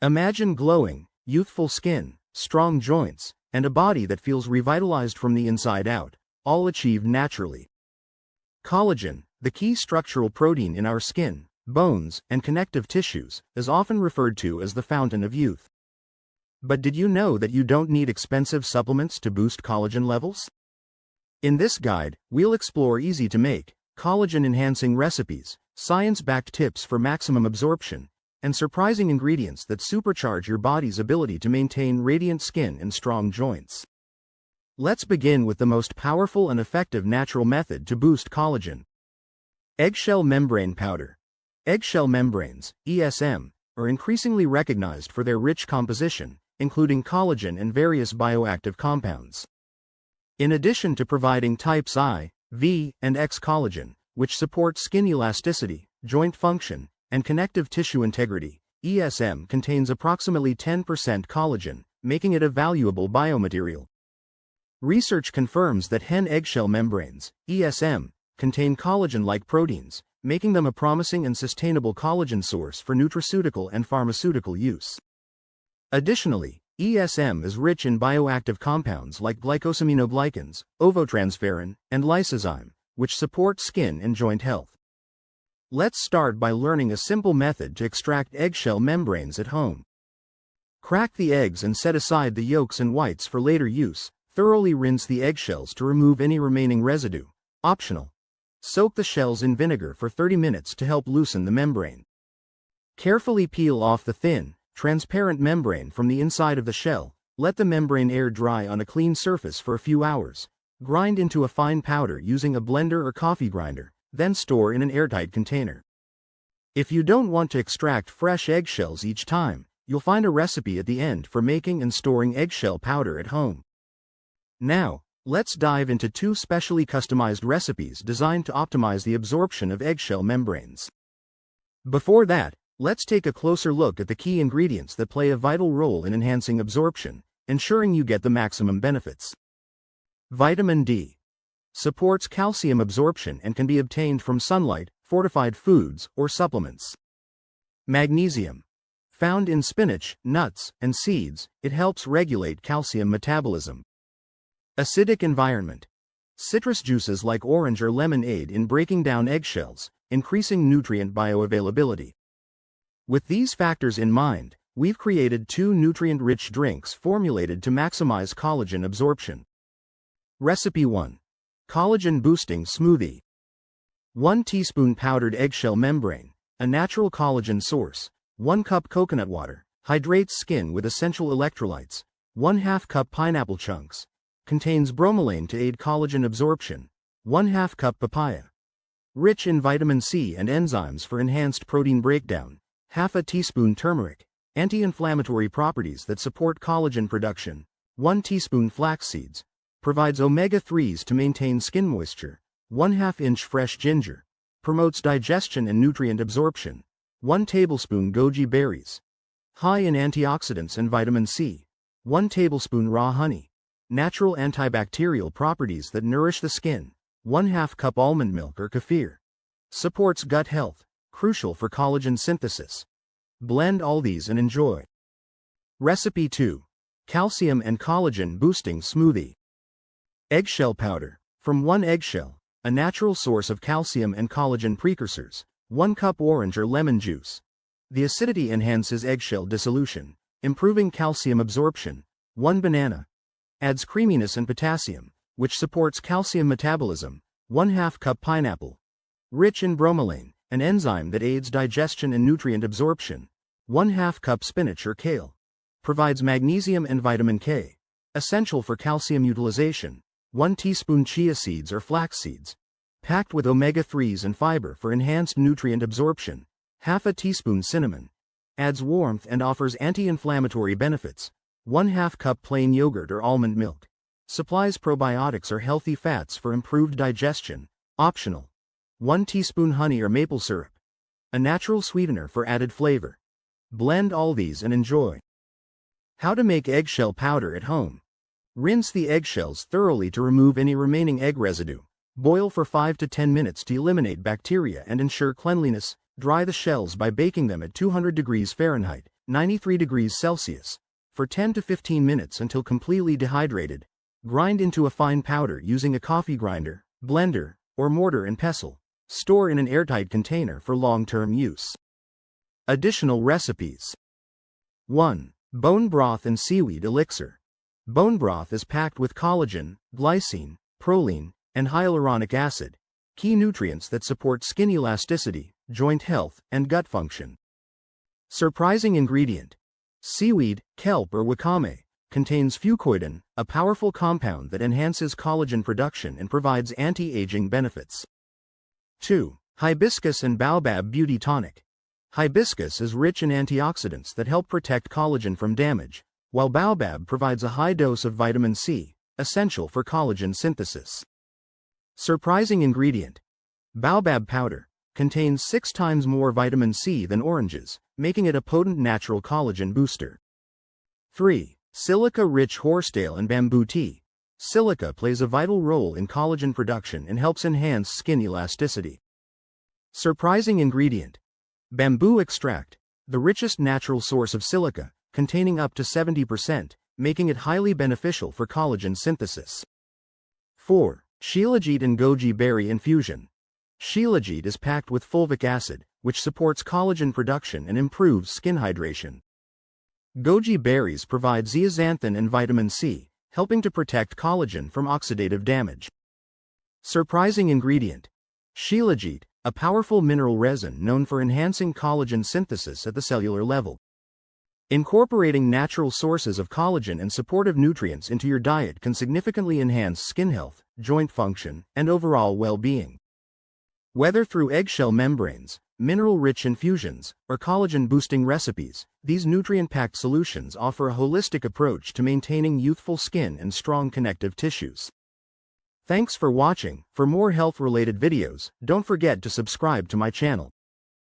Imagine glowing, youthful skin, strong joints, and a body that feels revitalized from the inside out, all achieved naturally. Collagen, the key structural protein in our skin, bones, and connective tissues, is often referred to as the fountain of youth. But did you know that you don't need expensive supplements to boost collagen levels? In this guide, we'll explore easy-to-make, collagen-enhancing recipes, science-backed tips for maximum absorption, and surprising ingredients that supercharge your body's ability to maintain radiant skin and strong joints. Let's begin with the most powerful and effective natural method to boost collagen. Eggshell membrane powder. Eggshell membranes, ESM, are increasingly recognized for their rich composition, including collagen and various bioactive compounds. In addition to providing types I, V, and X collagen, which support skin elasticity, joint function, and connective tissue integrity, ESM contains approximately 10% collagen, making it a valuable biomaterial. Research confirms that hen eggshell membranes, ESM, contain collagen-like proteins, making them a promising and sustainable collagen source for nutraceutical and pharmaceutical use. Additionally, ESM is rich in bioactive compounds like glycosaminoglycans, ovotransferrin, and lysozyme, which support skin and joint health. Let's start by learning a simple method to extract eggshell membranes at home. Crack the eggs and set aside the yolks and whites for later use. Thoroughly rinse the eggshells to remove any remaining residue. Optional. Soak the shells in vinegar for 30 minutes to help loosen the membrane. Carefully peel off the thin, transparent membrane from the inside of the shell. Let the membrane air dry on a clean surface for a few hours. Grind into a fine powder using a blender or coffee grinder, then store in an airtight container. If you don't want to extract fresh eggshells each time, you'll find a recipe at the end for making and storing eggshell powder at home. Now, let's dive into two specially customized recipes designed to optimize the absorption of eggshell membranes. Before that, let's take a closer look at the key ingredients that play a vital role in enhancing absorption, ensuring you get the maximum benefits. Vitamin D supports calcium absorption and can be obtained from sunlight, fortified foods, or supplements. Magnesium. Found in spinach, nuts, and seeds, it helps regulate calcium metabolism. Acidic environment. Citrus juices like orange or lemon aid in breaking down eggshells, increasing nutrient bioavailability. With these factors in mind, we've created two nutrient-rich drinks formulated to maximize collagen absorption. Recipe 1. Collagen Boosting Smoothie. 1 teaspoon powdered eggshell membrane, a natural collagen source. 1 cup coconut water, hydrates skin with essential electrolytes. 1/2 cup pineapple chunks. Contains bromelain to aid collagen absorption. 1/2 cup papaya. Rich in vitamin C and enzymes for enhanced protein breakdown. 1/2 teaspoon turmeric. Anti-inflammatory properties that support collagen production. 1 teaspoon flax seeds. Provides omega-3s to maintain skin moisture. 1/2 inch fresh ginger. Promotes digestion and nutrient absorption. 1 tablespoon goji berries. High in antioxidants and vitamin C. 1 tablespoon raw honey. Natural antibacterial properties that nourish the skin. 1/2 cup almond milk or kefir. Supports gut health, crucial for collagen synthesis. Blend all these and enjoy. Recipe 2. Calcium and Collagen Boosting Smoothie. Eggshell powder. From 1 eggshell, a natural source of calcium and collagen precursors. 1 cup orange or lemon juice. The acidity enhances eggshell dissolution, improving calcium absorption. 1 banana. Adds creaminess and potassium, which supports calcium metabolism. 1/2 cup pineapple. Rich in bromelain, an enzyme that aids digestion and nutrient absorption. 1/2 cup spinach or kale. Provides magnesium and vitamin K, essential for calcium utilization. 1 teaspoon chia seeds or flax seeds. Packed with omega-3s and fiber for enhanced nutrient absorption. 1/2 teaspoon cinnamon. Adds warmth and offers anti-inflammatory benefits. 1/2 cup plain yogurt or almond milk. Supplies probiotics or healthy fats for improved digestion. Optional. 1 teaspoon honey or maple syrup. A natural sweetener for added flavor. Blend all these and enjoy. How to make eggshell powder at home. Rinse the eggshells thoroughly to remove any remaining egg residue. Boil for 5 to 10 minutes to eliminate bacteria and ensure cleanliness. Dry the shells by baking them at 200 degrees Fahrenheit, 93 degrees Celsius, for 10 to 15 minutes until completely dehydrated. Grind into a fine powder using a coffee grinder, blender, or mortar and pestle. Store in an airtight container for long-term use. Additional recipes. 1. Bone broth and seaweed elixir. Bone broth is packed with collagen, glycine, proline, and hyaluronic acid, key nutrients that support skin elasticity, joint health, and gut function. Surprising ingredient. Seaweed, kelp or wakame, contains fucoidan, a powerful compound that enhances collagen production and provides anti-aging benefits. 2. Hibiscus and baobab beauty tonic. Hibiscus is rich in antioxidants that help protect collagen from damage, while baobab provides a high dose of vitamin C, essential for collagen synthesis. Surprising ingredient. Baobab powder contains 6 times more vitamin C than oranges, making it a potent natural collagen booster. 3. Silica-rich horsetail and bamboo tea. Silica plays a vital role in collagen production and helps enhance skin elasticity. Surprising ingredient. Bamboo extract, the richest natural source of silica, containing up to 70%, making it highly beneficial for collagen synthesis. 4. Shilajit and goji berry infusion. Shilajit is packed with fulvic acid, which supports collagen production and improves skin hydration. Goji berries provide zeaxanthin and vitamin C, helping to protect collagen from oxidative damage. Surprising ingredient. Shilajit, a powerful mineral resin known for enhancing collagen synthesis at the cellular level. Incorporating natural sources of collagen and supportive nutrients into your diet can significantly enhance skin health, joint function, and overall well-being. Whether through eggshell membranes, mineral-rich infusions, or collagen-boosting recipes, these nutrient-packed solutions offer a holistic approach to maintaining youthful skin and strong connective tissues. Thanks for watching. For more health-related videos, don't forget to subscribe to my channel.